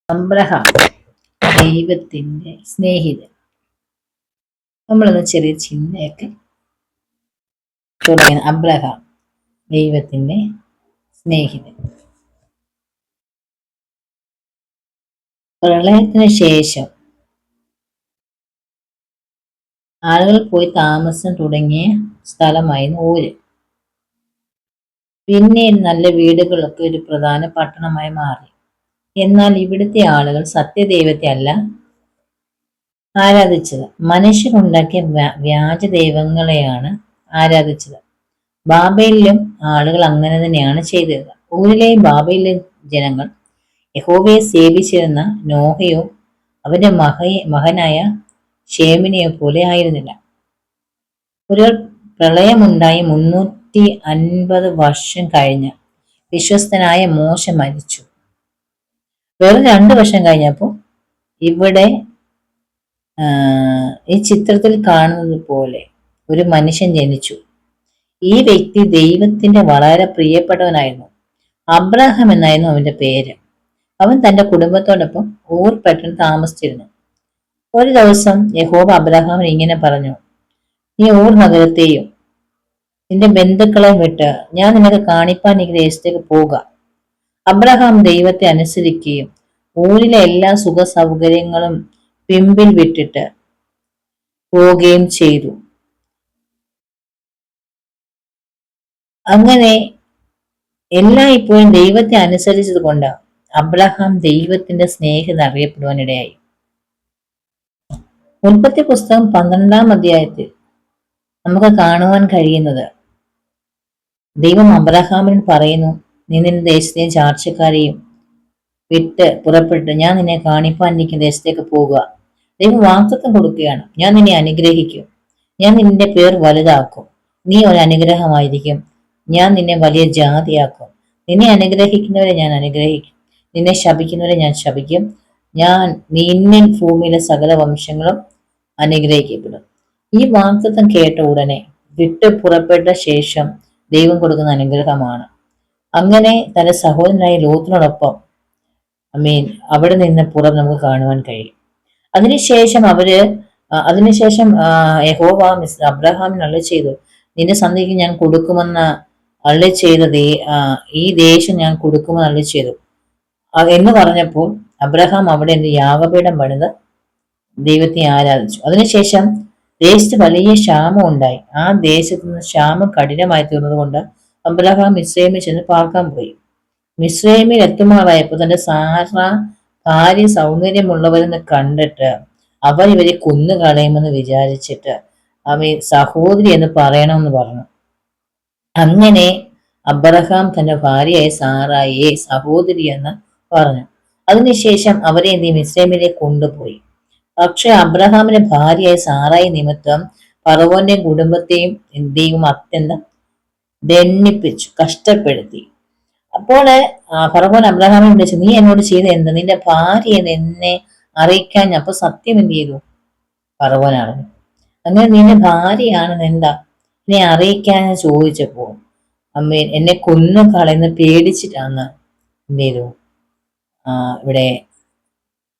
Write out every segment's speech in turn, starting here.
Abraham ദൈവത്തിന്റെ സ്നേഹിതൻ. നമ്മളൊന്ന് ചെറിയ ചിന്തയൊക്കെ തുടങ്ങി. അബ്രഹാം ദൈവത്തിന്റെ സ്നേഹിതൻ. പ്രളയത്തിന് ശേഷം ആളുകൾ പോയി താമസം തുടങ്ങിയ സ്ഥലമായിരുന്നു ഊര്. പിന്നീട് നല്ല വീടുകളൊക്കെ ഒരു പ്രധാന പട്ടണമായി മാറി. എന്നാൽ ഇവിടുത്തെ ആളുകൾ സത്യദൈവത്തെ അല്ല ആരാധിച്ചത്, മനുഷ്യരുണ്ടാക്കിയ വ്യാജ ദൈവങ്ങളെയാണ് ആരാധിച്ചത്. ബാബേലിലും ആളുകൾ അങ്ങനെ തന്നെയാണ് ചെയ്തത്. ഊരിലെയും ബാബേലിലെയും ജനങ്ങൾ യഹോവയെ സേവിച്ചിരുന്ന നോഹയോ അവന്റെ മകനായ ഷേമിനെയോ പോലെ ആയിരുന്നില്ല. ഒരു പ്രളയമുണ്ടായി 350 വർഷം കഴിഞ്ഞ് വിശ്വസ്തനായ മോശ മരിച്ചു. വെറും 2 വർഷം കഴിഞ്ഞപ്പോൾ ഇവിടെ ഈ ചിത്രത്തിൽ കാണുന്നത് പോലെ ഒരു മനുഷ്യൻ ജനിച്ചു. ഈ വ്യക്തി ദൈവത്തിന്റെ വളരെ പ്രിയപ്പെട്ടവനായിരുന്നു. അബ്രഹാം എന്നായിരുന്നു അവന്റെ പേര്. അവൻ തന്റെ കുടുംബത്തോടൊപ്പം ഊർ പട്ടണം താമസിച്ചിരുന്നു. ഒരു ദിവസം യഹോവ അബ്രഹാമിന് ഇങ്ങനെ പറഞ്ഞു, നീ ഊർ നഗരത്തെയും നിന്റെ ബന്ധുക്കളെയും വിട്ട് ഞാൻ നിനക്ക് കാണിപ്പാൻ ഈ ദേശത്തേക്ക് പോക. അബ്രഹാം ദൈവത്തെ അനുസരിക്കുകയും ഊരിലെ എല്ലാ സുഖ സൗകര്യങ്ങളും പിമ്പിൽ വിട്ടിട്ട് പോവുകയും ചെയ്തു. അങ്ങനെ ഇപ്പോഴും ദൈവത്തെ അനുസരിച്ചത് കൊണ്ട് അബ്രഹാം ദൈവത്തിന്റെ സ്നേഹിതൻ അറിയപ്പെടുവാനിടയായി. ഉൽപ്പത്തി പുസ്തകം 12-ാം അധ്യായത്തിൽ നമുക്ക് കാണുവാൻ കഴിയുന്നത്, ദൈവം അബ്രഹാമിന് പറയുന്നു, നീ നിന്റെ ദേശത്തെയും ചാർച്ചക്കാരെയും വിട്ട് പുറപ്പെട്ട് ഞാൻ നിന്നെ കാണിപ്പാൻ നിൽക്കുന്ന ദേശത്തേക്ക് പോകുക. ദൈവം വാഗ്ദത്തം കൊടുക്കുകയാണ്, ഞാൻ നിന്നെ അനുഗ്രഹിക്കും, ഞാൻ നിന്റെ പേർ വലുതാക്കും, നീ ഒരു അനുഗ്രഹമായിരിക്കും, ഞാൻ നിന്നെ വലിയ ജാതിയാക്കും, നിന്നെ അനുഗ്രഹിക്കുന്നവരെ ഞാൻ അനുഗ്രഹിക്കും, നിന്നെ ശപിക്കുന്നവരെ ഞാൻ ശപിക്കും, ഞാൻ നിന്നിൽ ഭൂമിയിലെ സകല വംശങ്ങളും അനുഗ്രഹിക്കപ്പെടും. ഈ വാഗ്ദത്തം കേട്ട ഉടനെ വിട്ട് പുറപ്പെട്ട ശേഷം ദൈവം കൊടുക്കുന്ന അനുഗ്രഹമാണ്. അങ്ങനെ തന്റെ സഹോദരനായ ലോത്തിനോടൊപ്പം അവിടെ നിന്ന് നമുക്ക് കാണുവാൻ കഴിയും. അതിനുശേഷം യഹോവ അബ്രഹാമിന് അരുളി ചെയ്തു, നിന്റെ സന്തതിക്ക് ഞാൻ കൊടുക്കുമെന്ന് അരുളി ചെയ്തത് ഈ ദേശം ഞാൻ കൊടുക്കുമെന്ന് അരുളി ചെയ്തു എന്ന് പറഞ്ഞപ്പോൾ അബ്രഹാം അവിടെ യാഗപീഠം പണിത് ദൈവത്തെ ആരാധിച്ചു. അതിനുശേഷം ദേശത്ത് വലിയ ക്ഷാമം ഉണ്ടായി. ആ ദേശത്ത് നിന്ന് ക്ഷാമം കഠിനമായി തീർന്നത് കൊണ്ട് അബ്രഹാം മിസ്രൈമിൽ ചെന്ന് പാർക്കാൻ പോയി. മിസ്രൈമിൽ എത്തുമാറായപ്പോൾ തന്റെ ഭാര്യ സൗന്ദര്യമുള്ളവരെന്ന് കണ്ടിട്ട് അവർ ഇവരെ കൊന്നുകളയുമെന്ന് വിചാരിച്ചിട്ട് സഹോദരി എന്ന് പറയണമെന്ന് പറഞ്ഞു. അങ്ങനെ അബ്രഹാം തന്റെ ഭാര്യയായ സാറായിയെ സഹോദരി എന്ന് പറഞ്ഞു. അതിനുശേഷം അവരെ മിസ്രൈമിലേക്ക് കൊണ്ടുപോയി. പക്ഷെ അബ്രഹാമിന്റെ ഭാര്യയായ സാറായി നിമിത്തം ഫറവോന്റെയും കുടുംബത്തെയും ദൈവം അത്യന്തം ദണ്ഡിപ്പിച്ചു, കഷ്ടപ്പെടുത്തി. അപ്പോൾ ഫറവോൻ അബ്രഹാമിനെ വിളിച്ചു, നീ എന്നോട് ചെയ്ത എന്ത്? നിന്റെ ഭാര്യ എന്നെ അറിയിക്കാൻ. അപ്പൊ സത്യം എന്ത് ചെയ്തു? ഫറവോൻ അറിഞ്ഞു. അങ്ങനെ നിന്റെ ഭാര്യയാണെന്ന് എന്താ എന്നെ അറിയിക്കാൻ ചോദിച്ചപ്പോ എന്നെ കൊന്നു കളയുന്ന പേടിച്ചിട്ടാണ് എന്ത് ചെയ്തു ഇവിടെ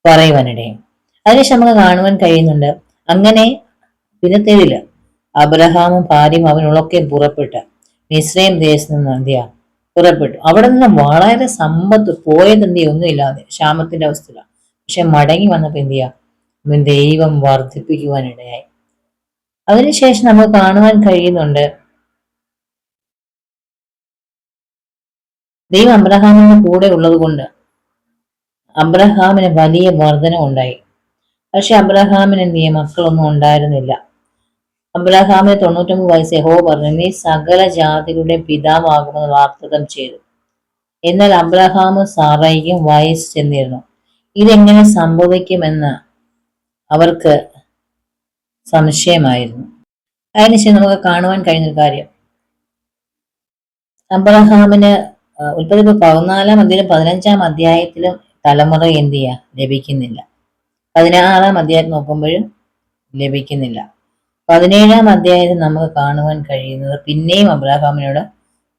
പറയുവാനിടയും. അതിനുശേഷം നമുക്ക് കാണുവാൻ കഴിയുന്നുണ്ട്, അങ്ങനെ പിന്നത്തേതില് അബ്രഹാമും ഭാര്യയും അവനുള്ളൊക്കെ പുറപ്പെട്ട് മിസ്രൈം ദേശത്ത് നിന്ന് എന്തിയാ പുറപ്പെട്ടു. അവിടെ നിന്ന് വളരെ സമ്പത്ത് ഒന്നുമില്ലാതെ ക്ഷാമത്തിന്റെ അവസ്ഥയിലാണ്. പക്ഷെ മടങ്ങി വന്നപ്പോ എന്തിയാ ദൈവം വർദ്ധിപ്പിക്കുവാനിടയായി. അതിനുശേഷം നമുക്ക് കാണുവാൻ കഴിയുന്നുണ്ട്, ദൈവം അബ്രഹാമിന് കൂടെ ഉള്ളത് കൊണ്ട് അബ്രഹാമിന് വലിയ വർധന ഉണ്ടായി. പക്ഷെ അബ്രഹാമിന് മക്കളൊന്നും ഉണ്ടായിരുന്നില്ല. അബ്രഹാമിന് 99 വയസ്സ് യഹോവ പറഞ്ഞു, നീ സകല ജാതികളുടെ പിതാവാകുമെന്ന് വാഗ്ദത്തം ചെയ്തു. എന്നാൽ അബ്രഹാമും സാറായിക്കും വയസ്സ് ചെന്നിരുന്നു. ഇതെങ്ങനെ സംഭവിക്കുമെന്ന് അവർക്ക് സംശയമായിരുന്നു. അതിനുശേഷം നമുക്ക് കാണുവാൻ കഴിയുന്ന കാര്യം, അബ്രഹാമിന് ഉൽപ്പത്തി 14-ാം അധ്യായം 15-ാം അധ്യായത്തിലും തലമുറ എന്ത് ചെയ്യാ ലഭിക്കുന്നില്ല. 16-ാം അധ്യായം നോക്കുമ്പോഴും ലഭിക്കുന്നില്ല. 17-ാം അധ്യായത്തിൽ നമുക്ക് കാണുവാൻ കഴിയുന്നത്, പിന്നെയും അബ്രഹാമിനോട്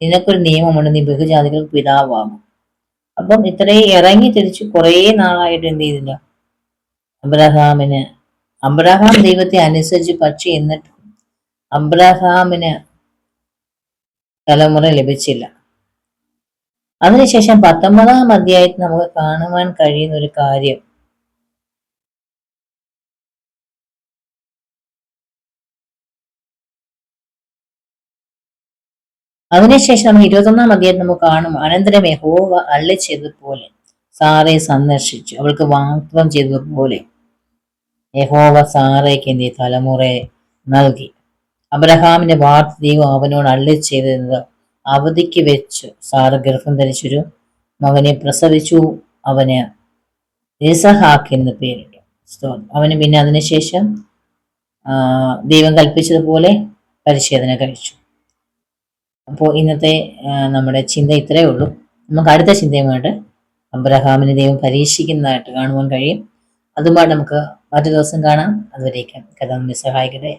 നിനക്കൊരു നിയമമുണ്ട്, നീ ബഹുജാതികൾക്ക് പിതാവാകും. അപ്പം ഇത്രയും ഇറങ്ങി തിരിച്ച് കുറേ നാളായിട്ട് എന്ത് ചെയ്തില്ല അബ്രഹാമിന്. അബ്രഹാം ദൈവത്തെ അനുസരിച്ച്, പക്ഷെ എന്നിട്ട് അബ്രഹാമിന് തലമുറ ലഭിച്ചില്ല. അതിനുശേഷം 19-ാം അധ്യായത്തിൽ നമുക്ക് കാണുവാൻ കഴിയുന്ന ഒരു കാര്യം, അതിനുശേഷം നമ്മൾ 21-ാം അധ്യായത്തിൽ നമുക്ക് കാണും, അനന്തരം യഹോവ അരുളി ചെയ്തതുപോലെ സാറയെ സന്ദർശിച്ചു, അവൾക്ക് വാഗ്ദത്തം ചെയ്തതുപോലെ യഹോവ സാറയ്ക്ക് എന്ത് തലമുറയെ നൽകി. അബ്രഹാമിന്റെ വാർത്ത ദൈവം അവനോട് അരുളി ചെയ്തത്, അവധിക്ക് വെച്ചു സാറ ഗർഭം ധരിച്ചൊരു മകനെ പ്രസവിച്ചു, അവന് ഇസഹാക്ക് എന്ന് പേരിട്ടു. അവന് പിന്നെ അതിനുശേഷം ദൈവം കൽപ്പിച്ചതുപോലെ പരിച്ഛേദന കഴിച്ചു. അപ്പോൾ ഇന്നത്തെ നമ്മുടെ ചിന്ത ഇത്രയേ ഉള്ളൂ. നമുക്ക് അടുത്ത ചിന്തയുമായിട്ട് അബ്രഹാമിനെ ദൈവം പരീക്ഷിക്കുന്നതായിട്ട് കാണുവാൻ കഴിയും. അതുമായി നമുക്ക് മറ്റു ദിവസം കാണാം. അതുവരേക്കും കഥ നമ്മെ സഹായിക്കട്ടെ.